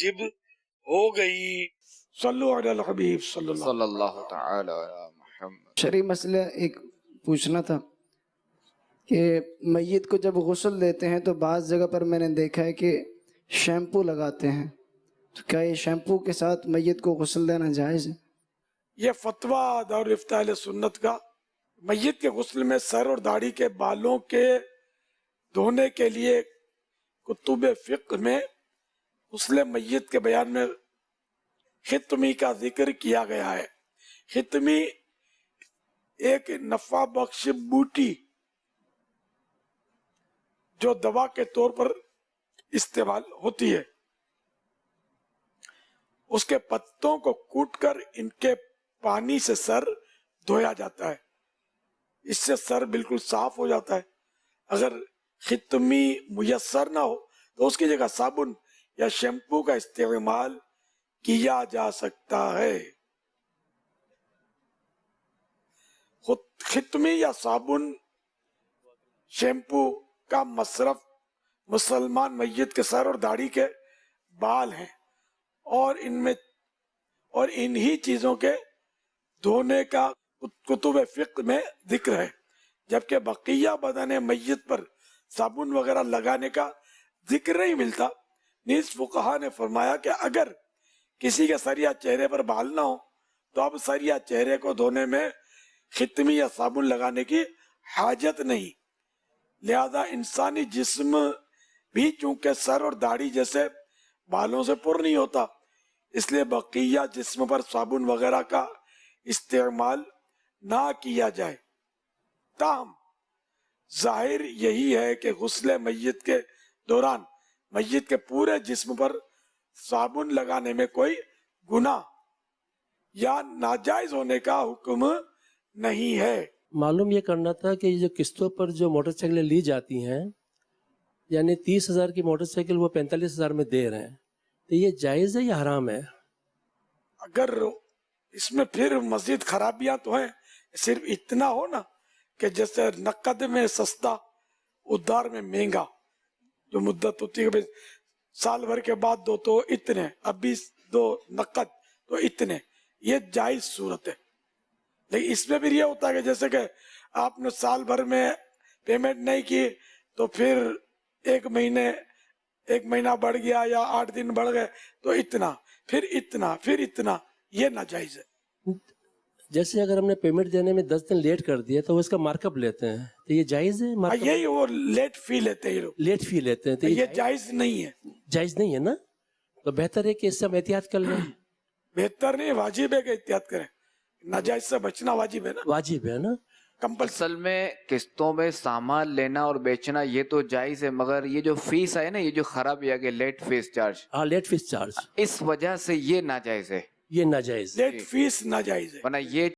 वाजिब हो गई। सल्लु अला हबीब सल्लल्लाहु ताला अला मुहम्मद। शरई मसला एक पूछना था कि मैयत को जब गुस्ल देते हैं तो बाज़ जगह पर मैंने देखा है कि शैम्पू लगाते हैं, तो क्या ये शैम्पू के साथ मैयत को गुस्ल देना जायज़ है? ये फतवा दारुल इफ्ता अहले सुन्नत का, मैयत के गुस्ल में सर और दाढ़ी के बालों के धोने के लिए कुतुब फिक्र में गुस्ल मैयत के बयान में खितमी का जिक्र किया गया है। खितमी एक नफा बख्श बूटी जो दवा के तौर पर इस्तेमाल होती है, उसके पत्तों को कूटकर इनके पानी से सर धोया जाता है, इससे सर बिल्कुल साफ हो जाता है। अगर खितमी मुयस्सर ना हो तो उसकी जगह साबुन या शैम्पू का इस्तेमाल किया जा सकता है। खितमी या साबुन शैम्पू का मसरफ मुसलमान मैयत के सर और दाढ़ी के बाल हैं और इन्हीं चीजों के धोने का कुतुब फिक्र में जिक्र है, जबकि बकिया बदन मैयत पर साबुन वगैरह लगाने का जिक्र नहीं मिलता। नीज फुकहा ने फरमाया कि अगर किसी के सर या चेहरे पर बाल ना हो तो अब सर या चेहरे को धोने में खितमी या साबुन लगाने की हाजत नहीं। लिहाजा इंसानी जिस्म भी चूंकि सर और दाढ़ी जैसे बालों से पुर नहीं होता, इसलिए बकिया जिस्म पर साबुन वगैरह का इस्तेमाल ना किया जाए। ताहम जाहिर यही है कि गुस्ल मैयत के दौरान मैयत के पूरे जिस्म पर साबुन लगाने में कोई गुनाह या नाजायज होने का हुक्म नहीं है। मालूम ये करना था कि जो किस्तों पर जो मोटरसाइकिलें ली जाती हैं, यानी 30,000 की मोटरसाइकिल वो 45,000 में दे रहे हैं, तो ये जायज़ है या हराम है? अगर इसमें फिर मजीद खराबियां तो हैं, सिर्फ इतना हो ना कि जैसे नकद में सस्ता उधार में महंगा, जो मुद्दत होती है साल भर के बाद दो तो इतने, अभी दो नकद तो इतने, ये जायज सूरत है। लेकिन इसमें भी ये होता है कि जैसे कि आपने साल भर में पेमेंट नहीं की तो फिर एक महीना बढ़ गया या 8 दिन बढ़ गए तो इतना, फिर इतना, फिर इतना, ये नाजायज है। जैसे अगर हमने पेमेंट देने में 10 दिन लेट कर दिया तो वो इसका मार्कअप लेते हैं, तो ये जायज़ है? मार्कअप यही वो लेट फी लेते हैं, ये लोग लेट फी लेते हैं, तो ये जायज नहीं है। जायज़ नहीं है ना? तो बेहतर है कि इससे हम एहतियात कर लें। बेहतर नहीं, वाजिब है कि एहतियात करें, नाजायज से बचना वाजिब है ना, वाजिब है ना। कंपल्सरी। असल में किस्तों में सामान लेना और बेचना ये तो जायज है, मगर ये जो फीस है ना, ये जो खराब है कि लेट फीस चार्ज, हाँ, लेट फीस चार्ज, इस वजह से ये नाजायज है, ये नाजायज है। लेट फीस नाजायज है। वरना ये